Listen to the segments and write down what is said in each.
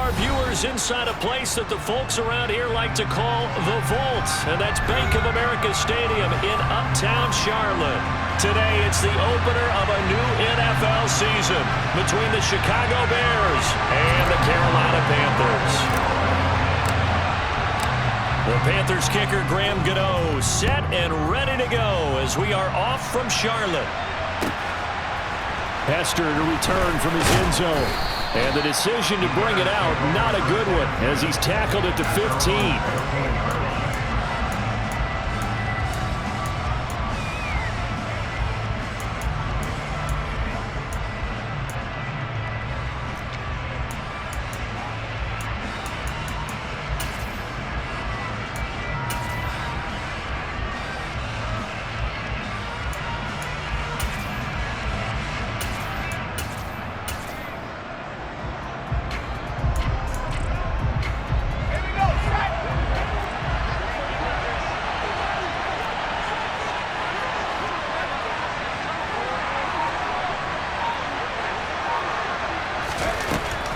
our viewers inside a place that the folks around here like to call the Vault, and that's Bank of America Stadium in Uptown Charlotte. Today, it's the opener of a new NFL season between the Chicago Bears and the Carolina Panthers. The Panthers kicker Graham Gano set and ready to go as we are off from Charlotte. Hester to return from his end zone. And the decision to bring it out, not a good one, as he's tackled at the 15.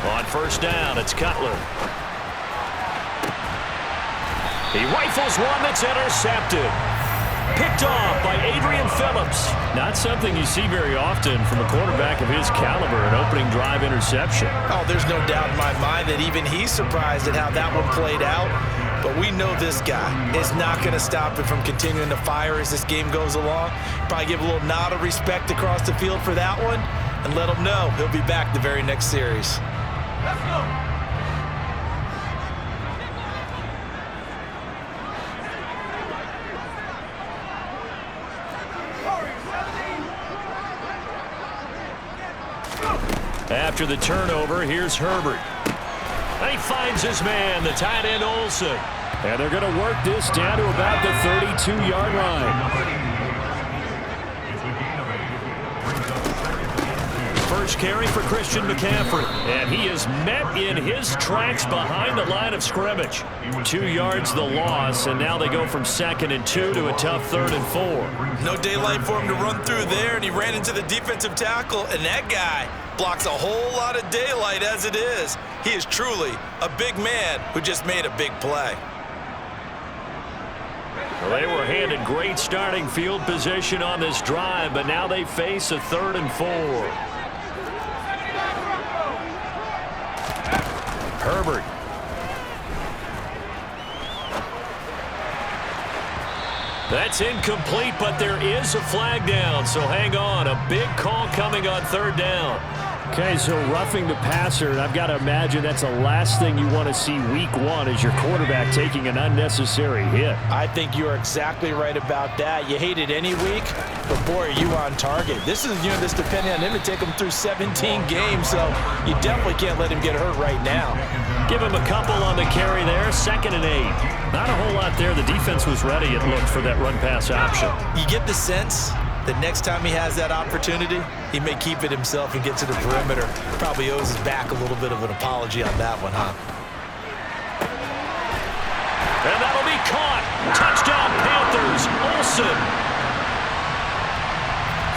On first down, it's Cutler. He rifles one that's intercepted. Picked off by Adrian Phillips. Not something you see very often from a quarterback of his caliber, an opening drive interception. Oh, there's no doubt in my mind that even he's surprised at how that one played out. But we know this guy is not going to stop him from continuing to fire as this game goes along. Probably give a little nod of respect across the field for that one and let him know he'll be back the very next series. Let's go. After the turnover, here's Herbert. And he finds his man, the tight end Olsen. And they're going to work this down to about the 32-yard line. First carry for Christian McCaffrey, and he is met in his tracks behind the line of scrimmage. 2 yards the loss, and now they go from 2nd and 2 to a tough 3rd and 4. No daylight for him to run through there, and he ran into the defensive tackle, and that guy blocks a whole lot of daylight as it is. He is truly a big man who just made a big play. Well, they were handed great starting field position on this drive, but now they face a 3rd and 4. Herbert. That's incomplete, but there is a flag down, so hang on. A big call coming on 3rd down. Okay, so roughing the passer, and I've got to imagine that's the last thing you want to see week 1 is your quarterback taking an unnecessary hit. I think you're exactly right about that. You hate it any week, but boy, are you on target. This is, this depending on him to take him through 17 games, so you definitely can't let him get hurt right now. Give him a couple on the carry there, 2nd and 8. Not a whole lot there. The defense was ready, it looked, for that run-pass option. You get the sense that next time he has that opportunity, he may keep it himself and get to the perimeter. Probably owes his back a little bit of an apology on that one, huh? And that'll be caught. Touchdown, Panthers. Olsen.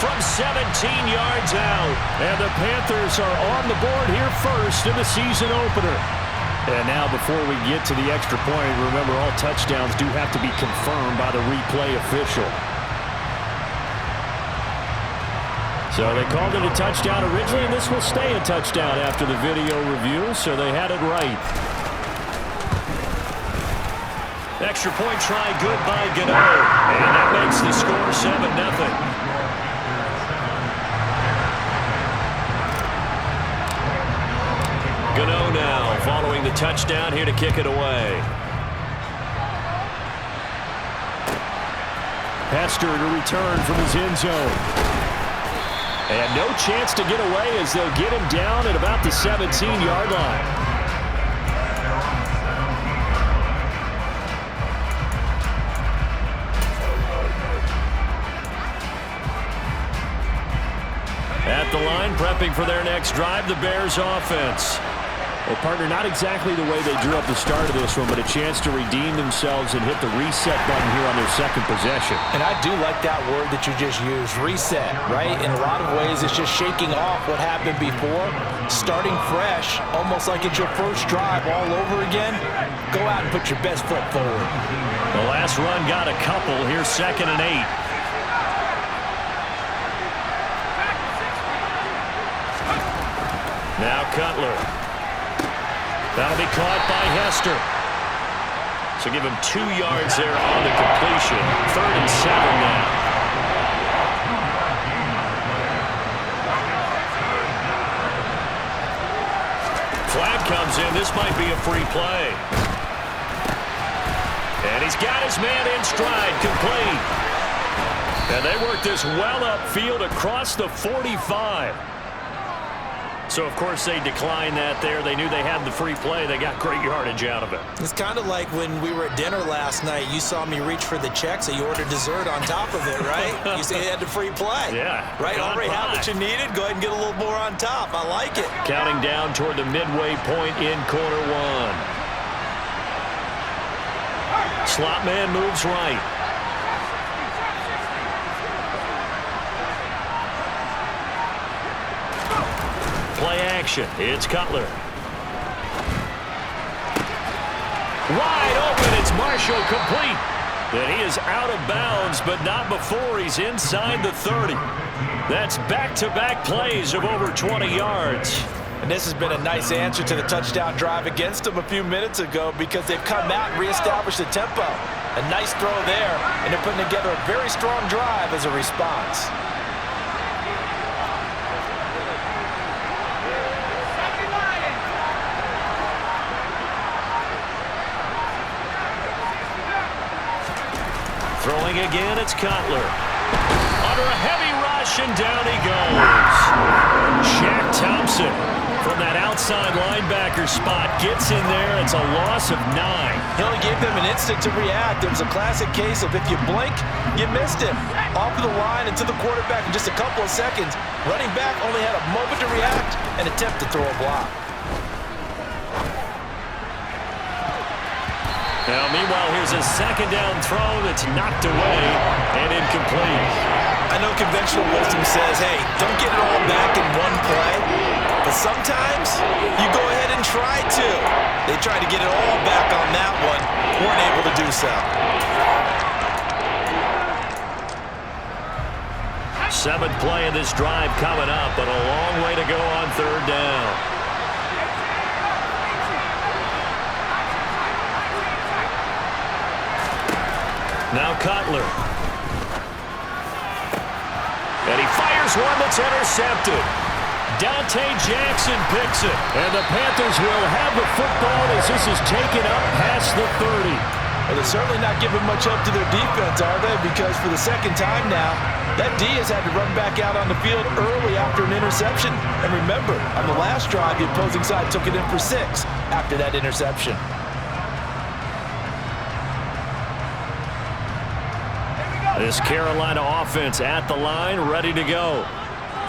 From 17 yards out. And the Panthers are on the board here first in the season opener. And now before we get to the extra point, remember all touchdowns do have to be confirmed by the replay official. So they called it a touchdown originally, and this will stay a touchdown after the video review, so they had it right. Extra point try good by Gano, and that makes the score 7-0. Gano now following the touchdown here to kick it away. Hester to return from his end zone. And no chance to get away as they'll get him down at about the 17-yard line. At the line, prepping for their next drive, the Bears offense. Well, partner, not exactly the way they drew up the start of this one, but a chance to redeem themselves and hit the reset button here on their second possession. And I do like that word that you just used, reset, right? In a lot of ways, it's just shaking off what happened before, starting fresh, almost like it's your first drive all over again. Go out and put your best foot forward. The last run got a couple. Here's 2nd and 8. Now Cutler. That'll be caught by Hester. So give him 2 yards there on the completion. 3rd and 7 now. Flag comes in. This might be a free play. And he's got his man in stride, complete. And they work this well upfield across the 45. So, of course, they declined that there. They knew they had the free play. They got great yardage out of it. It's kind of like when we were at dinner last night. You saw me reach for the check, so you ordered dessert on top of it, right? You said you had the free play. Yeah. Right? Already had what you needed. Go ahead and get a little more on top. I like it. Counting down toward the midway point in quarter 1. Slot man moves right. Play action. It's Cutler. Wide open. It's Marshall, complete. And he is out of bounds, but not before he's inside the 30. That's back-to-back plays of over 20 yards. And this has been a nice answer to the touchdown drive against them a few minutes ago because they've come out and reestablished the tempo. A nice throw there, and they're putting together a very strong drive as a response. Throwing again, it's Cutler. Under a heavy rush, and down he goes. Shaq Thompson from that outside linebacker spot gets in there. It's a loss of 9. He only gave them an instant to react. It was a classic case of if you blink, you missed him. Off of the line and to the quarterback in just a couple of seconds. Running back only had a moment to react and attempt to throw a block. Now, meanwhile, here's a 2nd down throw that's knocked away and incomplete. I know conventional wisdom says, hey, don't get it all back in one play. But sometimes you go ahead and try to. They tried to get it all back on that one. Weren't able to do so. 7th play of this drive coming up, but a long way to go on 3rd down. Now Cutler. And he fires one that's intercepted. Dante Jackson picks it. And the Panthers will have the football as this is taken up past the 30. Well, they're certainly not giving much up to their defense, are they? Because for the 2nd time now, that D has had to run back out on the field early after an interception. And remember, on the last drive, the opposing side took it in for 6 after that interception. This Carolina offense at the line, ready to go.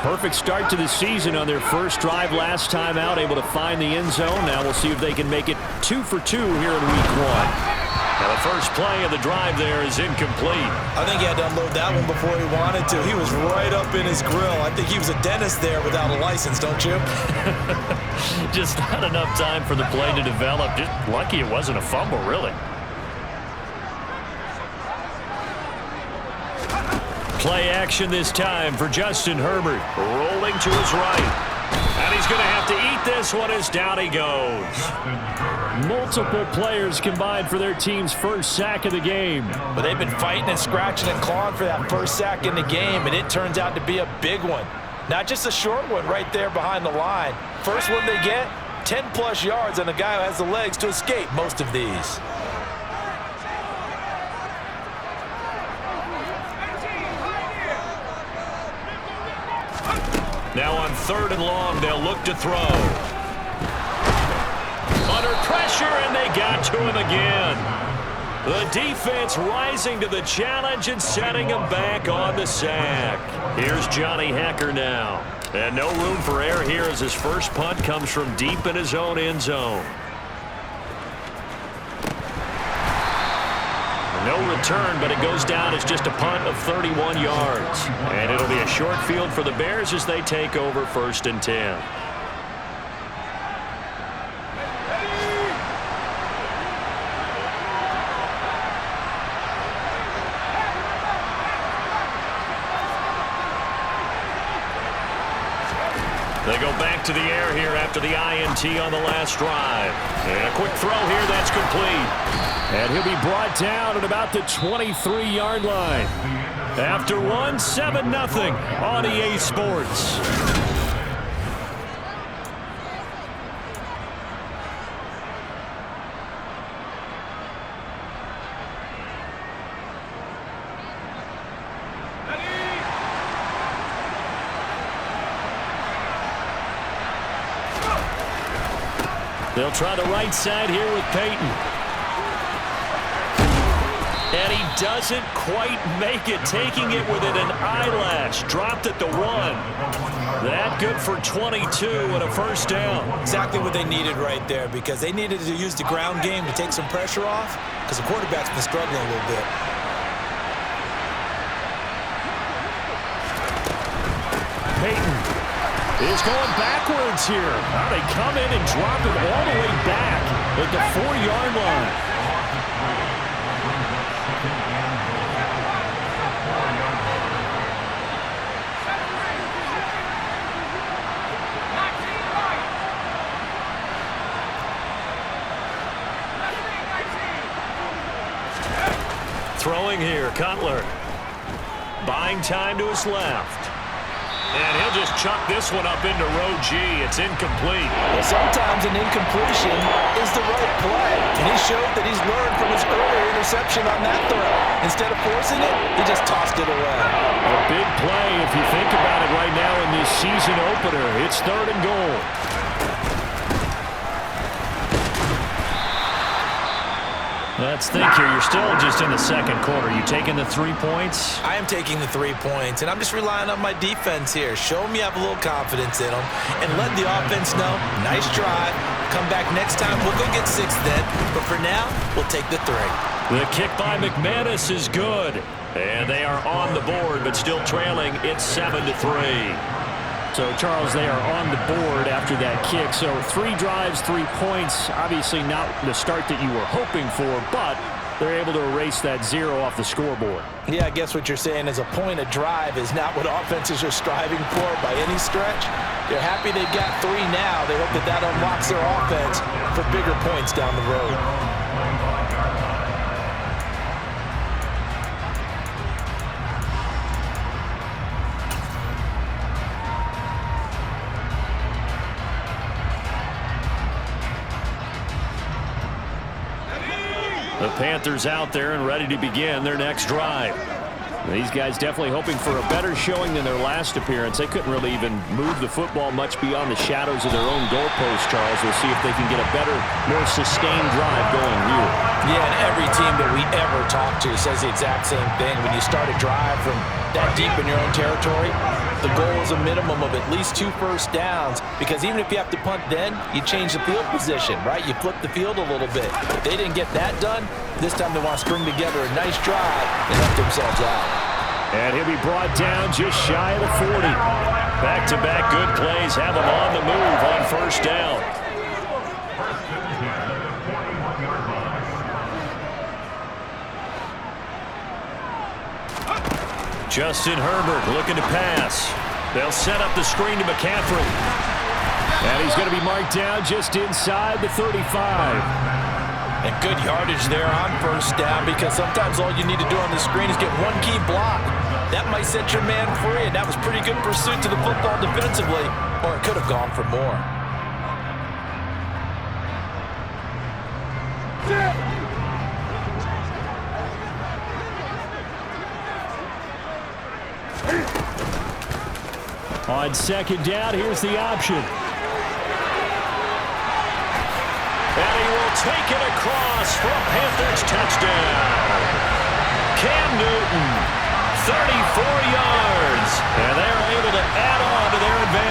Perfect start to the season on their first drive last time out, able to find the end zone. Now we'll see if they can make it 2 for 2 here in week 1. Now the first play of the drive there is incomplete. I think he had to unload that one before he wanted to. He was right up in his grill. I think he was a dentist there without a license, don't you? Just not enough time for the play to develop. Just lucky it wasn't a fumble, really. Play action this time for Justin Herbert. Rolling to his right. And he's going to have to eat this one as down he goes. Multiple players combined for their team's first sack of the game. But they've been fighting and scratching and clawing for that first sack in the game, and it turns out to be a big one. Not just a short one right there behind the line. First one they get, 10-plus yards on a guy who has the legs to escape most of these. Now on 3rd and long, they'll look to throw. Under pressure, and they got to him again. The defense rising to the challenge and setting him back on the sack. Here's Johnny Hekker now. And no room for error here as his first punt comes from deep in his own end zone. No return, but it goes down as just a punt of 31 yards. And it'll be a short field for the Bears as they take over 1st and 10. They go back to the air here after the INT on the last drive. And a quick throw here that's complete. And he'll be brought down at about the 23-yard line. After one, 7-0 on EA Sports. They'll try the right side here with Peyton. And he doesn't quite make it, taking it within an eyelash. Dropped at the 1. That good for 22 and a first down. Exactly what they needed right there, because they needed to use the ground game to take some pressure off, because the quarterback's been struggling a little bit. Peyton is going backwards here. Now they come in and drop it all the way back at the 4-yard line. Throwing here, Cutler. Buying time to his left. And he'll just chuck this one up into row G. It's incomplete. Well, sometimes an incompletion is the right play. And he showed that he's learned from his earlier interception on that throw. Instead of forcing it, he just tossed it away. A big play if you think about it right now in this season opener. It's 3rd and goal. Let's think here. You're still just in the second quarter. You taking the 3 points? I am taking the 3 points, and I'm just relying on my defense here. Show them you have a little confidence in them, and let the offense know, nice drive. Come back next time. We'll go get 6 then, but for now, we'll take the 3. The kick by McManus is good, and they are on the board, but still trailing. It's 7-3. So, Charles, they are on the board after that kick. So 3 drives, 3 points. Obviously not the start that you were hoping for, but they're able to erase that 0 off the scoreboard. Yeah, I guess what you're saying is a point a drive is not what offenses are striving for by any stretch. They're happy they've got 3 now. They hope that that unlocks their offense for bigger points down the road. The Panthers out there and ready to begin their next drive. These guys definitely hoping for a better showing than their last appearance. They couldn't really even move the football much beyond the shadows of their own goalpost, Charles. We'll see if they can get a better, more sustained drive going here. Yeah, and every team that we ever talk to says the exact same thing. When you start a drive from that deep in your own territory, the goal is a minimum of at least 2 first downs, because even if you have to punt then, you change the field position, right? You flip the field a little bit. If they didn't get that done, this time they want to string together a nice drive and help themselves out. And he'll be brought down just shy of the 40. Back-to-back good plays have him on the move on first down. Justin Herbert looking to pass. They'll set up the screen to McCaffrey. And he's going to be marked down just inside the 35. And good yardage there on first down, because sometimes all you need to do on the screen is get one key block. That might set your man free, and that was pretty good pursuit to the football defensively, or it could have gone for more. On second down, here's the option. And he will take it across for a Panthers touchdown. Cam Newton, 34 yards. And they are able to add on to their advantage.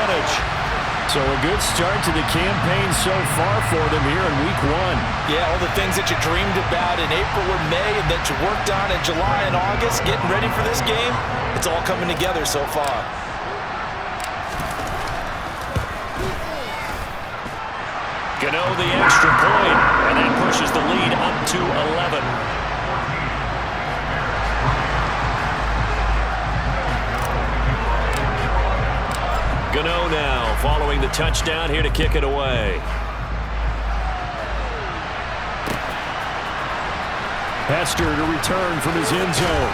So a good start to the campaign so far for them here in week 1. Yeah, all the things that you dreamed about in April and May and that you worked on in July and August, getting ready for this game, it's all coming together so far. Gano the extra point, and that pushes the lead up to 11. Gano now following the touchdown here to kick it away. Hester to return from his end zone.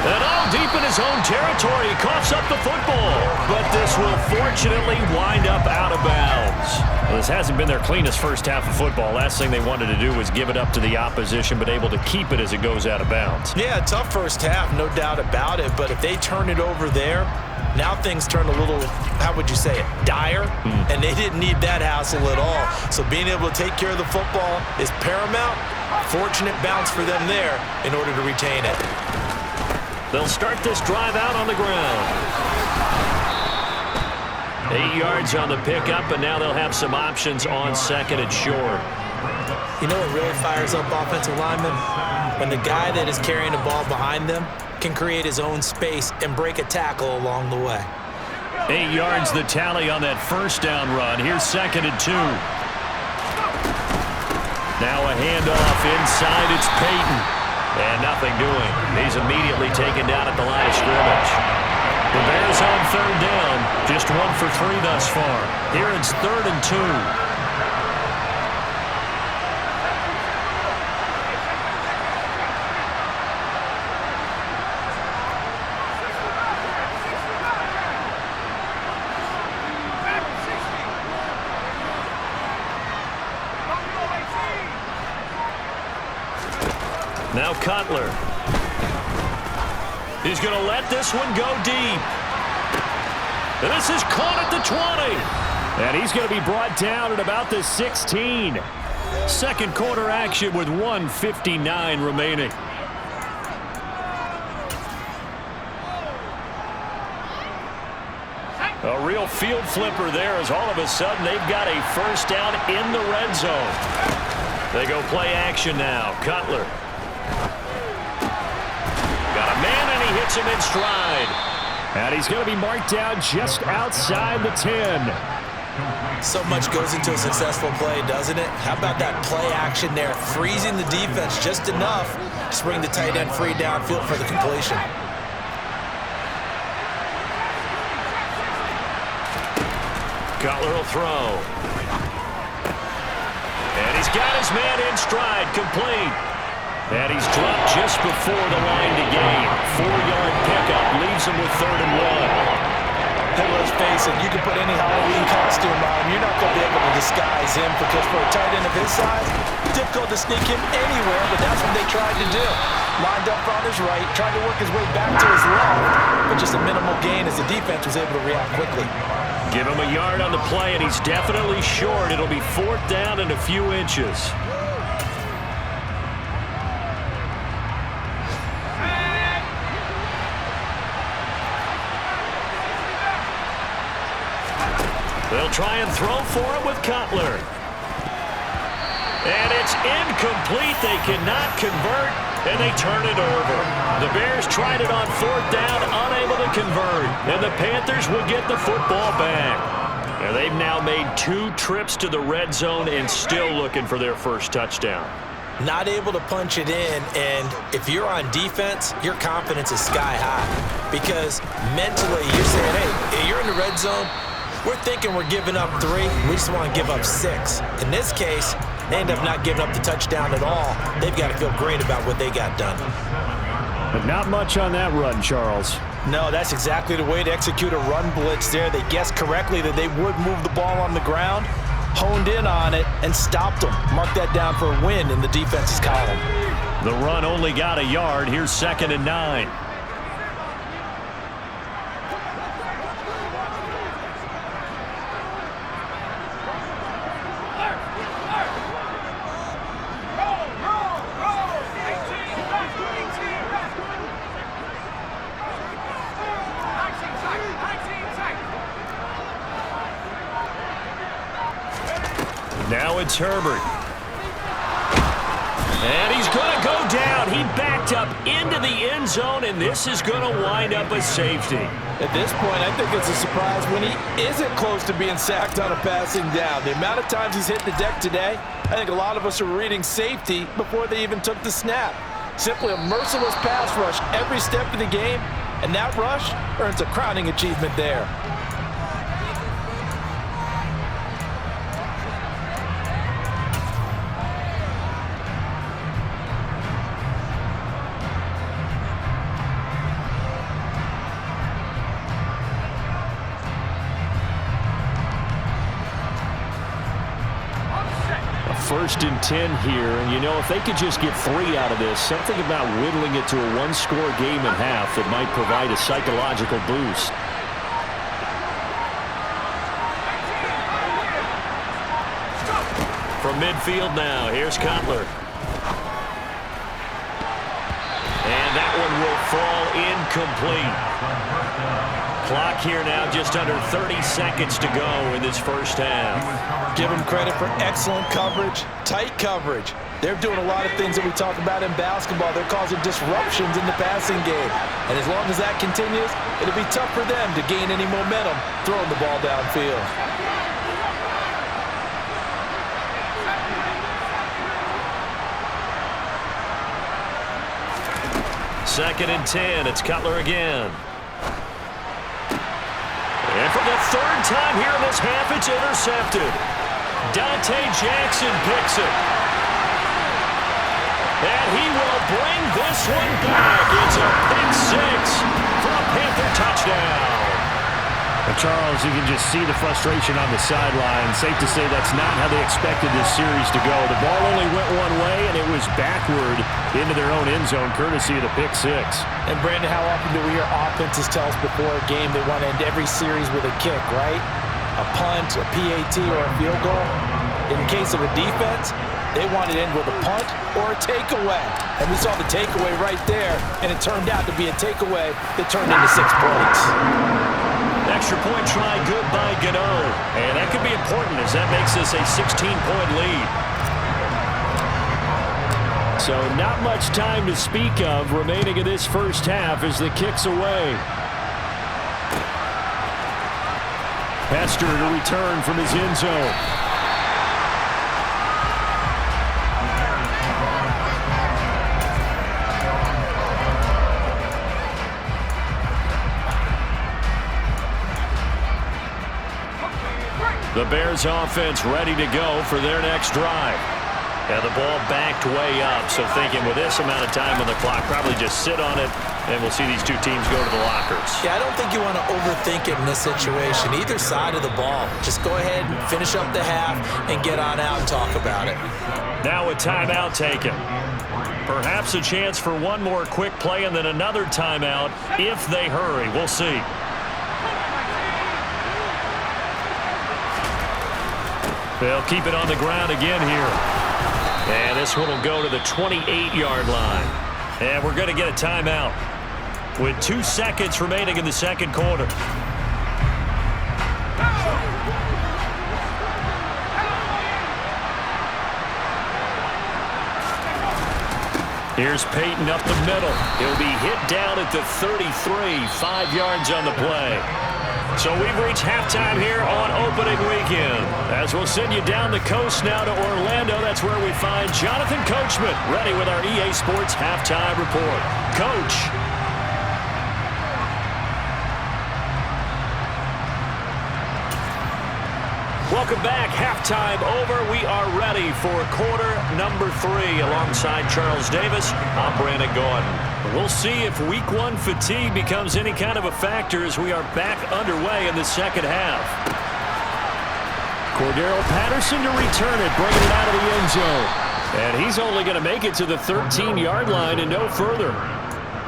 And all deep in his own territory, he coughs up the football. But this will fortunately wind up out of bounds. Well, this hasn't been their cleanest first half of football. Last thing they wanted to do was give it up to the opposition, but able to keep it as it goes out of bounds. Yeah, tough first half, no doubt about it. But if they turn it over there, now things turn a little, how would you say it, dire? And they didn't need that hassle at all. So being able to take care of the football is paramount. Fortunate bounce for them there in order to retain it. They'll start this drive out on the ground. 8 yards on the pickup, and now they'll have some options on second and short. You know what really fires up offensive linemen? When the guy that is carrying the ball behind them can create his own space and break a tackle along the way. 8 yards the tally on that first down run. Here's second and 2. Now a handoff inside. It's Payton. And nothing doing. He's immediately taken down at the line of scrimmage. The Bears on third down. Just 1 for 3 thus far. Here it's 3rd and 2. Now Cutler. He's going to let this one go deep. And this is caught at the 20. And he's going to be brought down at about the 16. Second quarter action with 1:59 remaining. A real field flipper there as all of a sudden they've got a first down in the red zone. They go play action now. Cutler. Got a man, and he hits him in stride. And he's going to be marked down just outside the 10. So much goes into a successful play, doesn't it? How about that play action there? Freezing the defense just enough to bring the tight end free downfield for the completion. Cutler will throw. And he's got his man in stride, complete. And he's dropped just before the line to gain. 4-yard pickup leaves him with 3rd and 1. Hey, let's face it, you can put any Halloween costume on, you're not going to be able to disguise him because for a tight end of his size, difficult to sneak him anywhere, but that's what they tried to do. Lined up on his right, tried to work his way back to his left, but just a minimal gain as the defense was able to react quickly. Give him a yard on the play, and he's definitely short. It'll be 4th down and a few inches. They'll try and throw for it with Cutler. And it's incomplete. They cannot convert, and they turn it over. The Bears tried it on 4th down, unable to convert. And the Panthers will get the football back. And they've now made 2 trips to the red zone and still looking for their first touchdown. Not able to punch it in, and if you're on defense, your confidence is sky high. Because mentally, you're saying, hey, you're in the red zone, we're thinking we're giving up 3. We just want to give up 6. In this case, they end up not giving up the touchdown at all. They've got to feel great about what they got done. But not much on that run, Charles. No, that's exactly the way to execute a run blitz there. They guessed correctly that they would move the ball on the ground, honed in on it, and stopped them. Mark that down for a win in the defense's column. The run only got a yard. Here's 2nd and 9. Now it's Herbert. And he's going to go down. He backed up into the end zone, and this is going to wind up a safety. At this point, I think it's a surprise when he isn't close to being sacked on a passing down. The amount of times he's hit the deck today, I think a lot of us are reading safety before they even took the snap. Simply a merciless pass rush every step of the game, and that rush earns a crowning achievement there. First and 10 here, and you know, if they could just get 3 out of this, something about whittling it to a one-score game and a half that might provide a psychological boost. From midfield now, here's Cutler. And that one will fall incomplete. Clock here now, just under 30 seconds to go in this first half. Give them credit for excellent coverage, tight coverage. They're doing a lot of things that we talk about in basketball. They're causing disruptions in the passing game. And as long as that continues, it'll be tough for them to gain any momentum throwing the ball downfield. Second and 10, it's Cutler again. And for the third time here in this half, it's intercepted. Dante Jackson picks it. And he will bring this one back. It's a pick 6 for a Panther touchdown. Well, Charles, you can just see the frustration on the sideline. Safe to say that's not how they expected this series to go. The ball only went one way, and it was backward into their own end zone, courtesy of the pick 6. And, Brandon, how often do we hear offenses tell us before a game they want to end every series with a kick, right? A punt, a PAT, or a field goal. In case of a defense, they want to end with a punt or a takeaway. And we saw the takeaway right there, and it turned out to be a takeaway that turned into 6 points. Extra point try good by Gano. And that could be important as that makes this a 16-point lead. So not much time to speak of remaining in this first half as the kick's away. Hester to return from his end zone. The Bears offense ready to go for their next drive. And the ball backed way up, so thinking with this amount of time on the clock, probably just sit on it, and we'll see these two teams go to the lockers. Yeah, I don't think you want to overthink it in this situation. Either side of the ball. Just go ahead and finish up the half and get on out and talk about it. Now a timeout taken. Perhaps a chance for one more quick play and then another timeout if they hurry. We'll see. They'll keep it on the ground again here. And this one will go to the 28-yard line. And we're going to get a timeout with 2 seconds remaining in the second quarter. Here's Peyton up the middle. He'll be hit down at the 33, 5 yards on the play. So we've reached halftime here on opening weekend. As we'll send you down the coast now to Orlando, that's where we find Jonathan Coachman ready with our EA Sports Halftime Report. Coach. Welcome back. Halftime over. We are ready for quarter number 3 alongside Charles Davis. I'm Brandon Gordon. We'll see if week 1 fatigue becomes any kind of a factor as we are back underway in the second half. Cordero Patterson to return it, bringing it out of the end zone. And he's only going to make it to the 13-yard line and no further.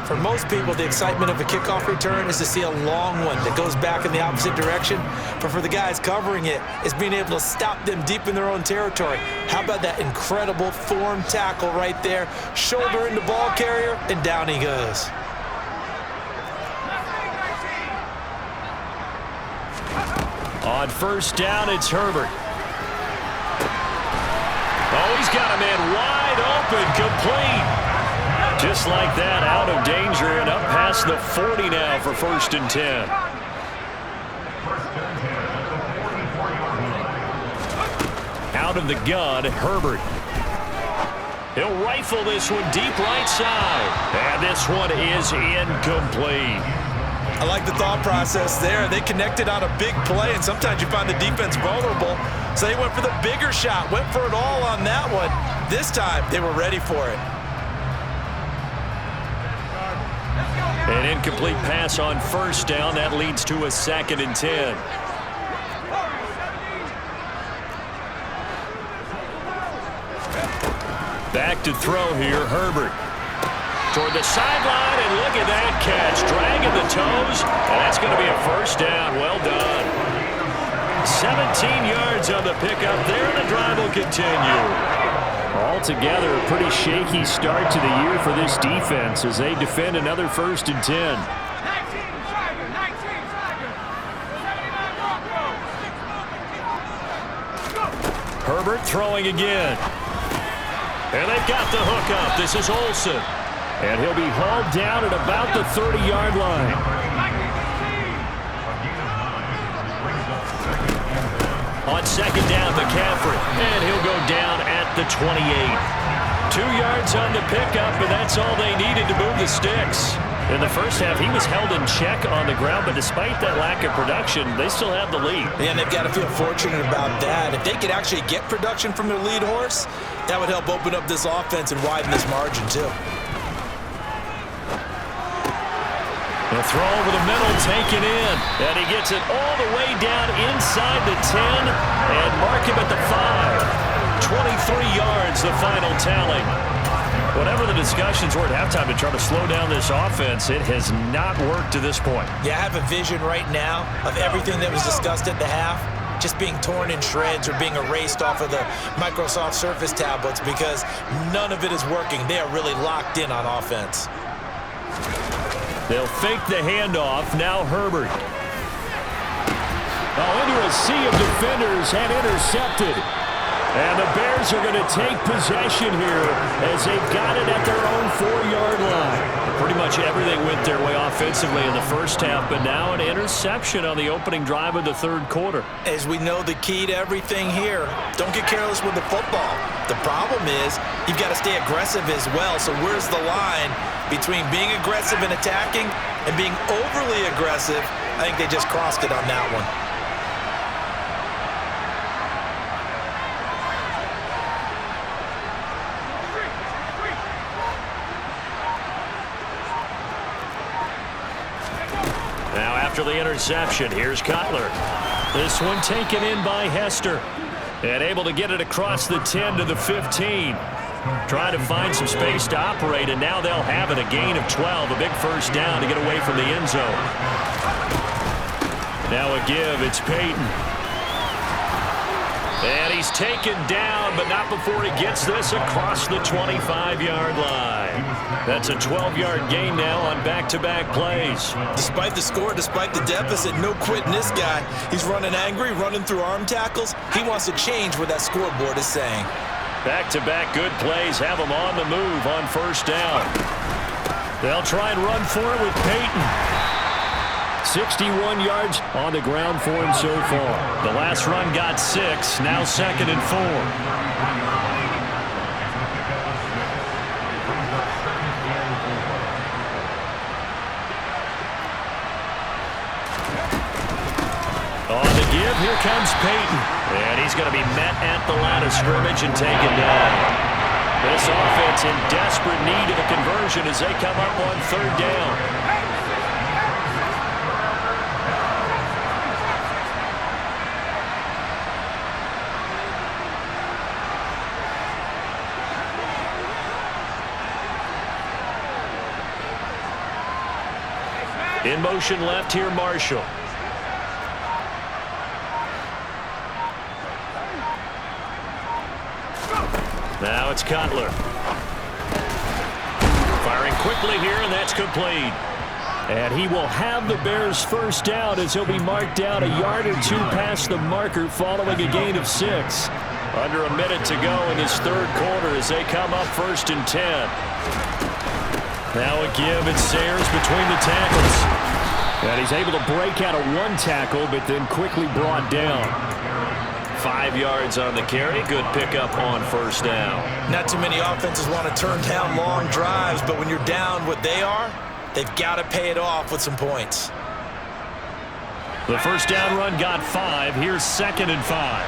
For most people, the excitement of a kickoff return is to see a long one that goes back in the opposite direction. But for the guys covering it, it's being able to stop them deep in their own territory. How about that incredible form tackle right there? Shoulder into ball carrier, and down he goes. On first down, it's Herbert. Oh, he's got a man wide open, complete. Just like that, out of danger and up past the 40 now for 1st and 10. Out of the gun, Herbert. He'll rifle this one deep right side. And this one is incomplete. I like the thought process there. They connected on a big play, and sometimes you find the defense vulnerable. So they went for the bigger shot, went for it all on that one. This time, they were ready for it. An incomplete pass on 1st down. That leads to a 2nd and 10. Back to throw here, Herbert. Toward the sideline, and look at that catch. Dragging the toes, and that's going to be a 1st down. Well done. 17 yards on the pickup there, and the drive will continue. Altogether, a pretty shaky start to the year for this defense as they defend another 1st and 10. Herbert throwing again. And they've got the hook up. This is Olsen. And he'll be hauled down at about the 30-yard line. On 2nd down, McCaffrey. And he'll go down at the 28. 2 yards on the pickup, and that's all they needed to move the sticks. In the first half, he was held in check on the ground, but despite that lack of production, they still have the lead. And they've got to feel fortunate about that. If they could actually get production from their lead horse, that would help open up this offense and widen this margin, too. The throw over the middle, taken in. And he gets it all the way down inside the 10 and mark him at the 5. 23 yards, the final tally. Whatever the discussions were at halftime to try to slow down this offense, it has not worked to this point. Yeah, I have a vision right now of everything that was discussed at the half just being torn in shreds or being erased off of the Microsoft Surface tablets because none of it is working. They are really locked in on offense. They'll fake the handoff. Now Herbert. Oh, into a sea of defenders and intercepted. And the Bears are going to take possession here as they've got it at their own 4-yard line. Pretty much everything went their way offensively in the first half, but now an interception on the opening drive of the 3rd quarter. As we know, the key to everything here, don't get careless with the football. The problem is you've got to stay aggressive as well. So where's the line between being aggressive and attacking and being overly aggressive? I think they just crossed it on that one. Now after the interception, here's Cutler. This one taken in by Hester. And able to get it across the 10 to the 15. Trying to find some space to operate, and now they'll have it. A gain of 12, a big 1st down to get away from the end zone. Now a give, it's Peyton. And he's taken down, but not before he gets this across the 25-yard line. That's a 12-yard gain now on back-to-back plays. Despite the score, despite the deficit, no quitting this guy. He's running angry, running through arm tackles. He wants to change what that scoreboard is saying. Back-to-back good plays have him on the move on 1st down. They'll try and run for it with Peyton. 61 yards on the ground for him so far. The last run got 6, now 2nd and 4. On the give, here comes Peyton. And he's going to be met at the line of scrimmage and taken down. This offense in desperate need of a conversion as they come up on 3rd down. In motion left here, Marshall. Now it's Cutler. Firing quickly here, and that's complete. And he will have the Bears' 1st down as he'll be marked down a yard or 2 past the marker following a gain of 6. Under a minute to go in this third quarter as they come up 1st and 10. Now a give. It's Sayers between the tackles. And he's able to break out of one tackle, but then quickly brought down. 5 yards on the carry. Good pickup on 1st down. Not too many offenses want to turn down long drives, but when you're down what they are, they've got to pay it off with some points. The 1st down run got 5. Here's 2nd and 5.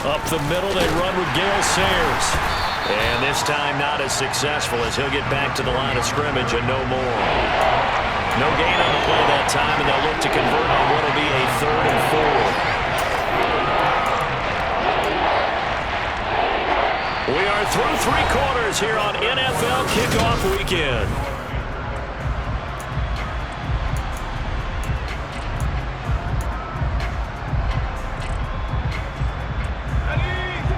Up the middle, they run with Gale Sayers. And this time not as successful as he'll get back to the line of scrimmage and no more. No gain on the play that time, and they'll look to convert on what will be a 3rd and 4. We are through 3 quarters here on NFL Kickoff Weekend.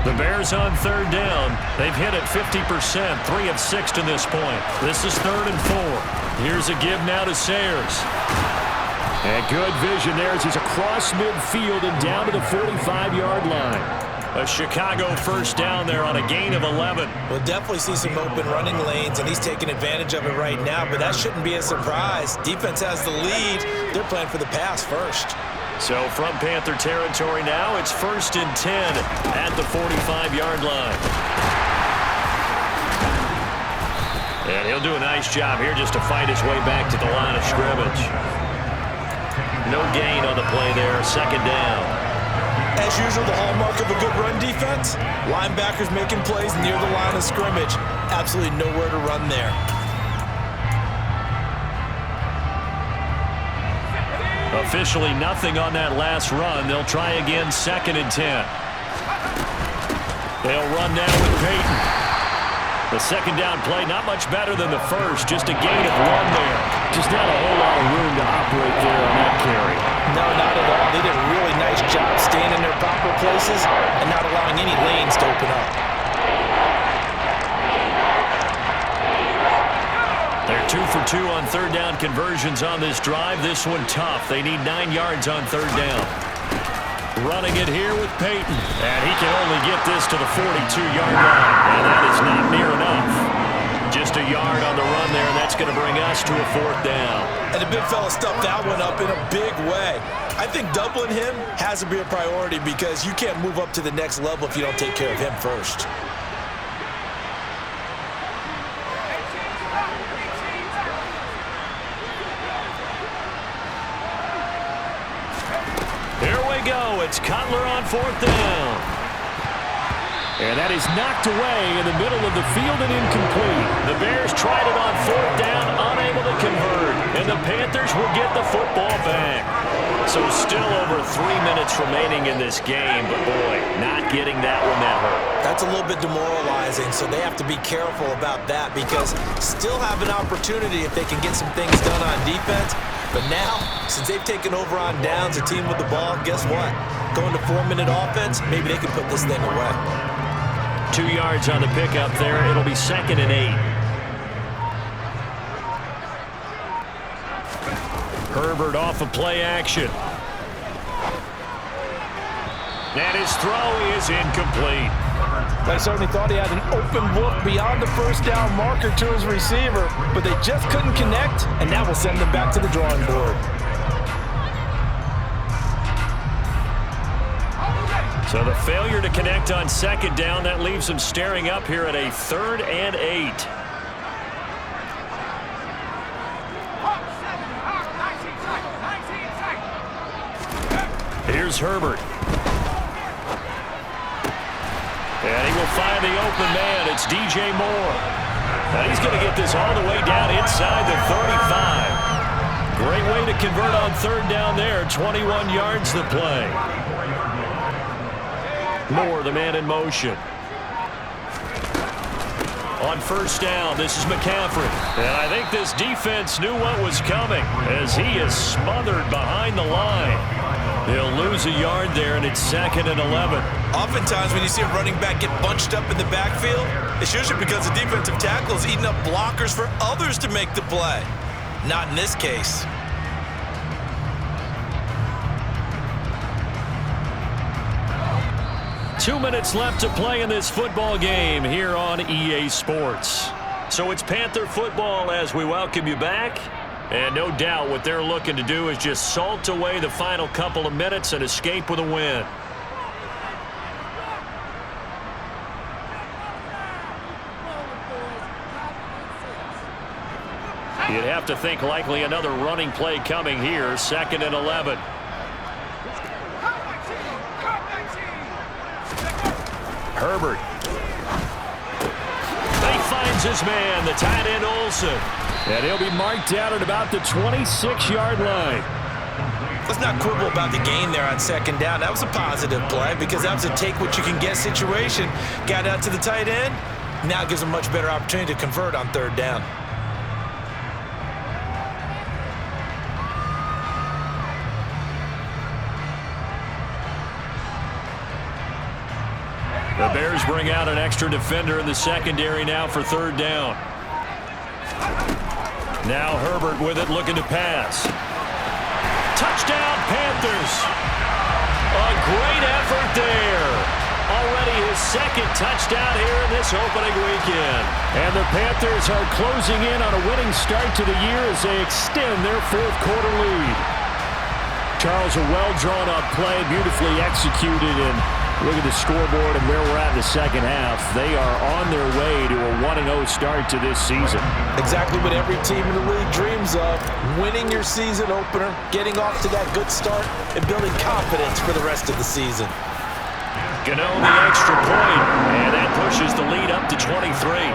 The Bears on 3rd down. They've hit it 50%, 3 of 6 to this point. This is 3rd and 4. Here's a give now to Sayers. And good vision there as he's across midfield and down to the 45-yard line. A Chicago 1st down there on a gain of 11. We'll definitely see some open running lanes, and he's taking advantage of it right now, but that shouldn't be a surprise. Defense has the lead. They're playing for the pass first. So from Panther territory now, it's 1st and 10 at the 45-yard line. And he'll do a nice job here just to fight his way back to the line of scrimmage. No gain on the play there, 2nd down. As usual, the hallmark of a good run defense, linebackers making plays near the line of scrimmage. Absolutely nowhere to run there. Officially nothing on that last run. They'll try again, 2nd and 10. They'll run now with Peyton. The 2nd down play, not much better than the first, just a gain of 1 there. Just not a whole lot of room to operate there on that carry. No, not at all. They did a really nice job staying in their proper places and not allowing any lanes to open up. They're 2 for 2 on 3rd down conversions on this drive. This one tough. They need 9 yards on 3rd down. Running it here with Peyton. And he can only get this to the 42-yard line. And that is not near enough. Just a yard on the run there, and that's going to bring us to a 4th down. And the big fella stuffed that one up in a big way. I think doubling him has to be a priority because you can't move up to the next level if you don't take care of him first. It's Cutler on 4th down. And that is knocked away in the middle of the field and incomplete. The Bears tried it on 4th down, unable to convert. And the Panthers will get the football back. So still over 3 minutes remaining in this game. But boy, not getting that one that hurt. That's a little bit demoralizing, so they have to be careful about that because still have an opportunity if they can get some things done on defense. But now, since they've taken over on downs, a team with the ball, guess what? Going to 4-minute offense, maybe they can put this thing away. 2 yards on the pickup there. It'll be 2nd and 8. Herbert off of play action. And his throw is incomplete. I certainly thought he had an open look beyond the 1st down marker to his receiver, but they just couldn't connect, and that will send them back to the drawing board. So the failure to connect on 2nd down, that leaves them staring up here at a 3rd and 8. Here's Herbert. And he will find the open man. It's DJ Moore. And he's going to get this all the way down inside the 35. Great way to convert on 3rd down there. 21 yards the play. Moore, the man in motion. On 1st down, this is McCaffrey. And I think this defense knew what was coming as he is smothered behind the line. He'll lose a yard there, and it's 2nd and 11. Oftentimes when you see a running back get bunched up in the backfield, it's usually because the defensive tackle is eating up blockers for others to make the play. Not in this case. Two minutes left to play in this football game here on EA Sports. So it's Panther football as we welcome you back. And no doubt what they're looking to do is just salt away the final couple of minutes and escape with a win. You'd have to think likely another running play coming here, 2nd and 11. Herbert. He finds his man, the tight end Olsen. And he'll be marked down at about the 26-yard line. Let's not quibble about the gain there on 2nd down. That was a positive play because that was a take-what-you-can-get situation. Got out to the tight end. Now gives a much better opportunity to convert on 3rd down. The Bears bring out an extra defender in the secondary now for 3rd down. Now Herbert with it, looking to pass. Touchdown, Panthers. A great effort there. Already his 2nd touchdown here in this opening weekend. And the Panthers are closing in on a winning start to the year as they extend their 4th quarter lead. Charles, a well-drawn-up play, beautifully executed, and look at the scoreboard and where we're at in the 2nd half. They are on their way to a 1-0 start to this season. Exactly what every team in the league dreams of. Winning your season opener, getting off to that good start, and building confidence for the rest of the season. Gano the extra point, and that pushes the lead up to 23.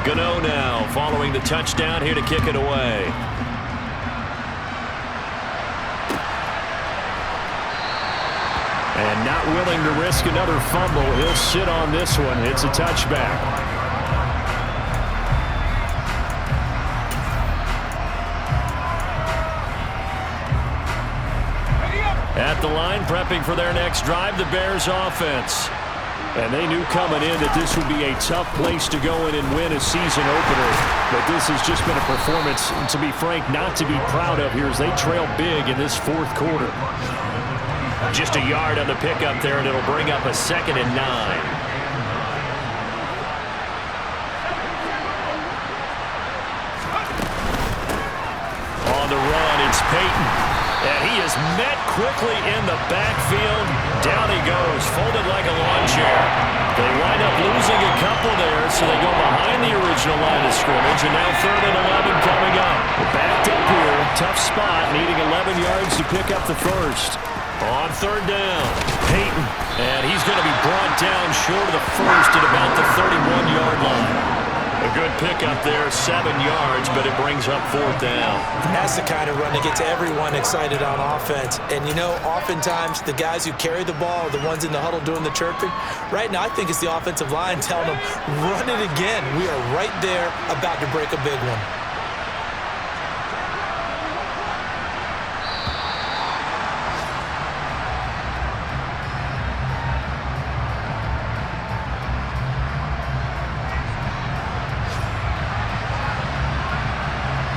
Gano now following the touchdown here to kick it away. And not willing to risk another fumble. He'll sit on this one. It's a touchback. At the line, prepping for their next drive, the Bears offense. And they knew coming in that this would be a tough place to go in and win a season opener. But this has just been a performance, to be frank, not to be proud of here as they trail big in this 4th quarter. Just a yard on the pickup there, and it'll bring up a 2nd and 9. On the run, it's Peyton. And he is met quickly in the backfield. Down he goes, folded like a lawn chair. They wind up losing a couple there, so they go behind the original line of scrimmage, and now 3rd and 11 coming up. We're backed up here, tough spot, needing 11 yards to pick up the 1st. On 3rd down, Peyton, and he's going to be brought down short of the 1st at about the 31-yard line. A good pickup there, 7 yards, but it brings up 4th down. That's the kind of run that gets everyone excited on offense. And, you know, oftentimes the guys who carry the ball are the ones in the huddle doing the chirping. Right now, I think it's the offensive line telling them, run it again. We are right there about to break a big one.